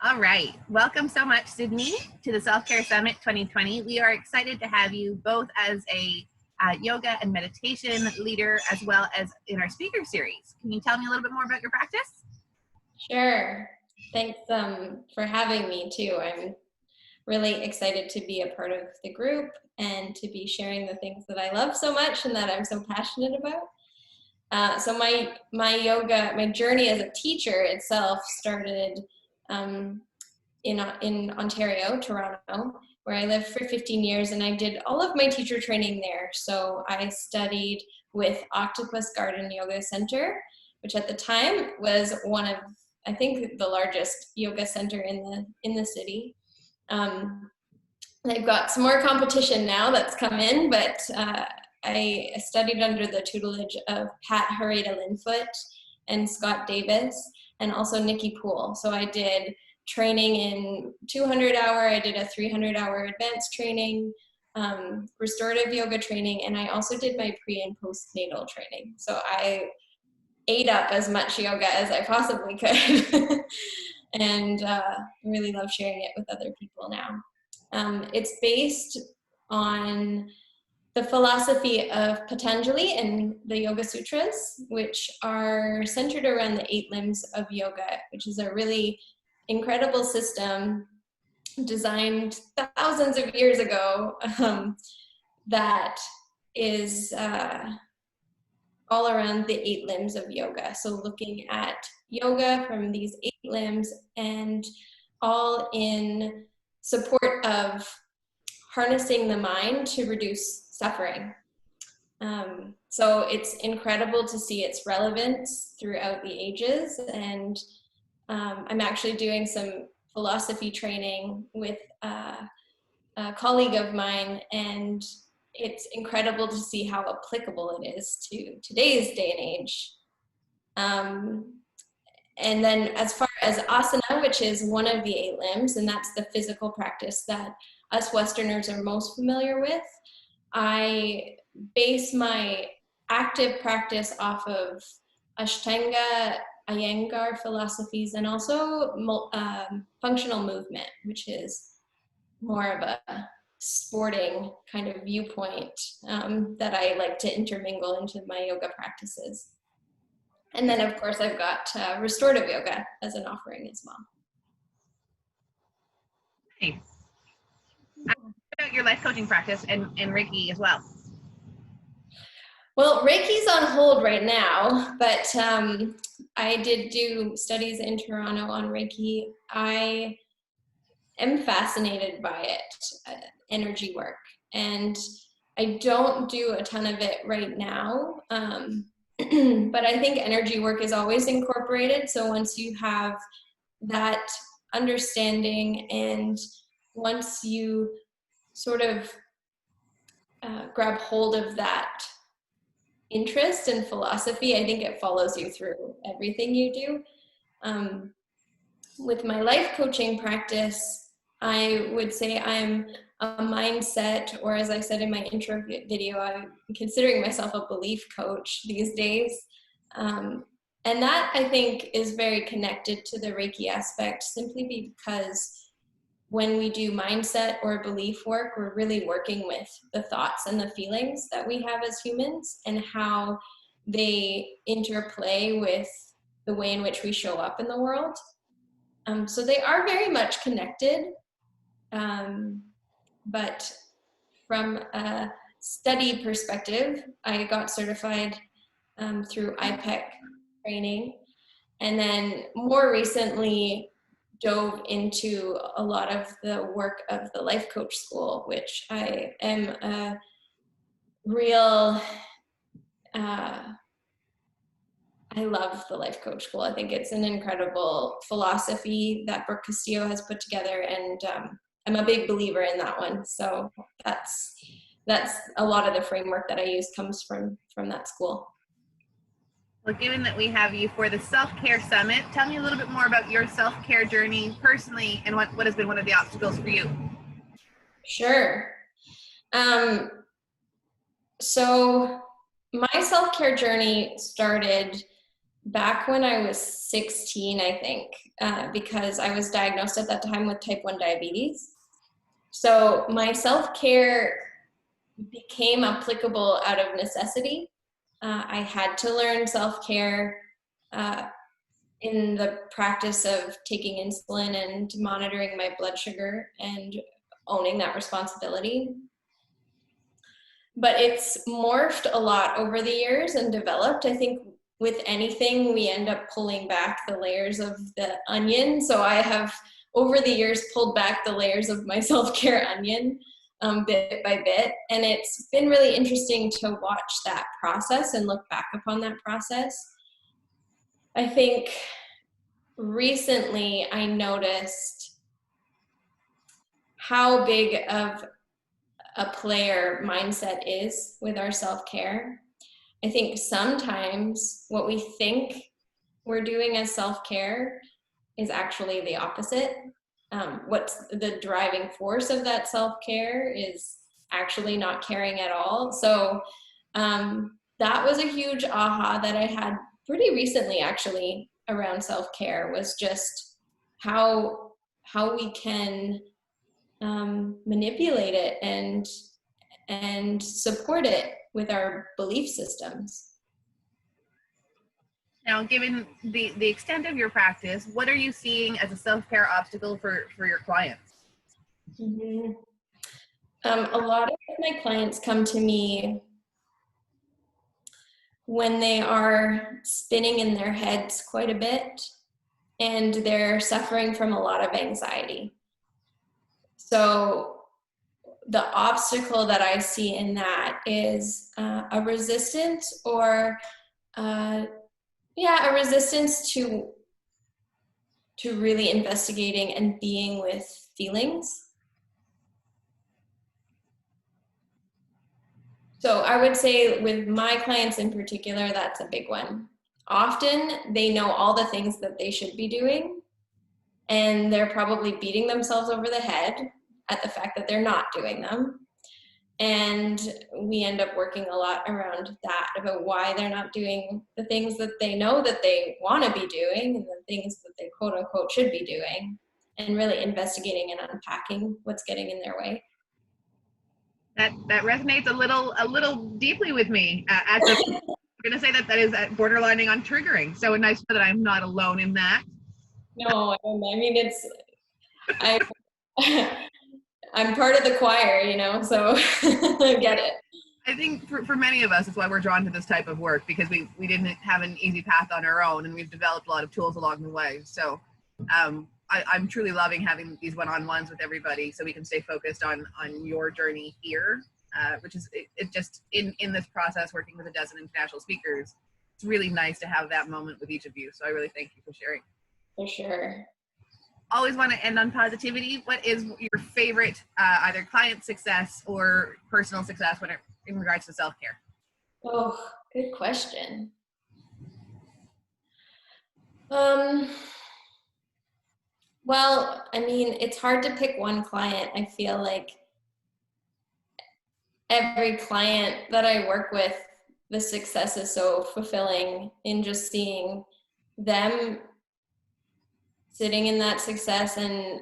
All right. Welcome so much, Sydney, to the Self-Care Summit 2020. We are excited to have you both as a yoga and meditation leader, as well as in our speaker series. Can you tell me a little bit more about your practice? Sure. Thanks for having me too. I'm really excited to be a part of the group and to be sharing the things that I love so much and that I'm so passionate about. So my journey as a teacher itself started in Ontario, Toronto, where I lived for 15 years, and I did all of my teacher training there. So I studied with Octopus Garden Yoga Center, which at the time was one of, I think, the largest yoga center in the city. They've got some more competition now that's come in, but I studied under the tutelage of Pat Harada Linfoot and Scott Davis, and also Nikki Poole. So I did training in 200-hour, I did a 300-hour advanced training, restorative yoga training, and I also did my pre and postnatal training. So I ate up as much yoga as I possibly could and really love sharing it with other people now. It's based on the philosophy of Patanjali and the Yoga Sutras, which are centered around the 8 limbs of yoga, which is a really incredible system designed thousands of years ago that is all around the 8 limbs of yoga. So looking at yoga from these 8 limbs and all in support of harnessing the mind to reduce suffering. So it's incredible to see its relevance throughout the ages, and I'm actually doing some philosophy training with a colleague of mine, and it's incredible to see how applicable it is to today's day and age. And then as far as asana, which is one of the 8 limbs, and that's the physical practice that us Westerners are most familiar with, I base my active practice off of Ashtanga, Iyengar philosophies, and also functional movement, which is more of a sporting kind of viewpoint that I like to intermingle into my yoga practices. And then, of course, I've got restorative yoga as an offering as well. Nice. About your life coaching practice and Reiki as well. Well, Reiki's on hold right now, but I did do studies in Toronto on Reiki. I am fascinated by it, energy work, and I don't do a ton of it right now, but I think energy work is always incorporated. So once you have that understanding and once you sort of grab hold of that interest and philosophy, I think it follows you through everything you do. With my life coaching practice, I would say I'm a mindset, or as I said in my intro video, I'm considering myself a belief coach these days. And that, I think, is very connected to the Reiki aspect, simply because when we do mindset or belief work, we're really working with the thoughts and the feelings that we have as humans and how they interplay with the way in which we show up in the world. So they are very much connected, but from a study perspective, I got certified through IPEC training, and then more recently dove into a lot of the work of the life coach school, which I am a real, I love the life coach school. I think it's an incredible philosophy that Brooke Castillo has put together, and I'm a big believer in that one. So that's a lot of the framework that I use comes from that school. Well, given that we have you for the Self-Care Summit, tell me a little bit more about your self-care journey personally and what has been one of the obstacles for you. Sure. So my self-care journey started back when I was 16, I think, because I was diagnosed at that time with type 1 diabetes. So my self-care became applicable out of necessity. I had to learn self-care in the practice of taking insulin and monitoring my blood sugar and owning that responsibility. But it's morphed a lot over the years and developed. I think with anything, we end up pulling back the layers of the onion. So I have, over the years, pulled back the layers of my self-care onion bit by bit. And it's been really interesting to watch that process and look back upon that process. I think recently I noticed how big of a player mindset is with our self-care. I think sometimes what we think we're doing as self-care is actually the opposite. What's the driving force of that self-care is actually not caring at all. So that was a huge aha that I had pretty recently, actually, around self-care, was just how we can manipulate it and support it with our belief systems. Now, given the extent of your practice, what are you seeing as a self-care obstacle for your clients? Mm-hmm. A lot of my clients come to me when they are spinning in their heads quite a bit and they're suffering from a lot of anxiety. So the obstacle that I see in that is a resistance or a resistance to really investigating and being with feelings. So I would say with my clients in particular, that's a big one. Often they know all the things that they should be doing, and they're probably beating themselves over the head at the fact that they're not doing them. And we end up working a lot around that, about why they're not doing the things that they know that they want to be doing and the things that they quote unquote should be doing, and really investigating and unpacking what's getting in their way. That resonates a little deeply with me. I'm going to say that is borderlining on triggering. So nice to know that I'm not alone in that. No, I mean, I'm part of the choir, so I get it. I think for many of us, it's why we're drawn to this type of work, because we didn't have an easy path on our own, and we've developed a lot of tools along the way. So I'm truly loving having these one-on-ones with everybody, so we can stay focused on your journey here, which is it just in this process, working with a dozen international speakers. It's really nice to have that moment with each of you. So I really thank you for sharing. For sure. Always want to end on positivity. What is your favorite either client success or personal success in regards to self-care? Oh, good question. Well, I mean, it's hard to pick one client. I feel like every client that I work with, the success is so fulfilling in just seeing them sitting in that success and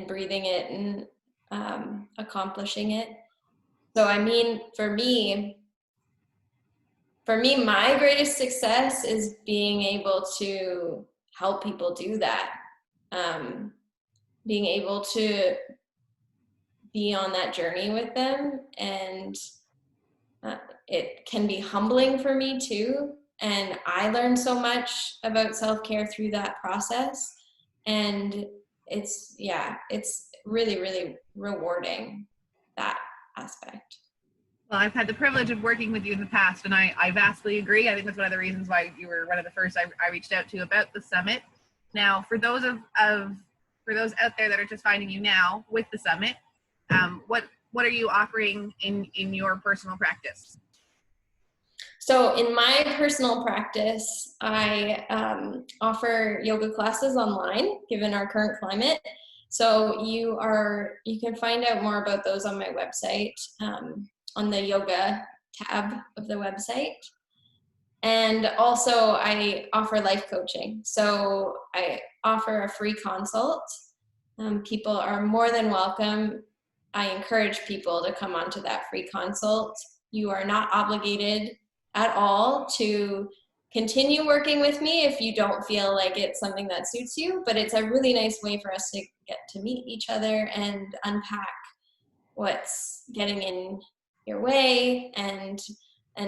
breathing it and accomplishing it. So, I mean, for me, my greatest success is being able to help people do that. Being able to be on that journey with them, and it can be humbling for me too. And I learned so much about self-care through that process, and it's really, really rewarding, that aspect. Well, I've had the privilege of working with you in the past, and I vastly agree. I think that's one of the reasons why you were one of the first I reached out to about the summit. Now, for those for those out there that are just finding you now with the summit, what are you offering in your personal practice? So in my personal practice, I offer yoga classes online, given our current climate. So you can find out more about those on my website, on the yoga tab of the website. And also I offer life coaching. So I offer a free consult. People are more than welcome. I encourage people to come onto that free consult. You are not obligated at all to continue working with me if you don't feel like it's something that suits you, but it's a really nice way for us to get to meet each other and unpack what's getting in your way and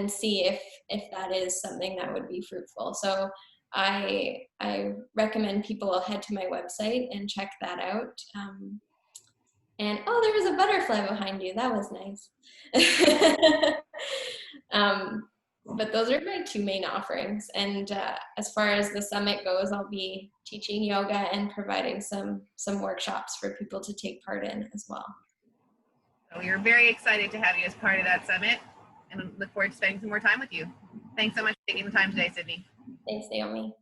see if that is something that would be fruitful. So I recommend people will head to my website and check that out. And oh, there was a butterfly behind you. That was nice. But those are my two main offerings. And as far as the summit goes, I'll be teaching yoga and providing some workshops for people to take part in as well. So we're very excited to have you as part of that summit and look forward to spending some more time with you. Thanks so much for taking the time today, Sydney. Thanks, Naomi.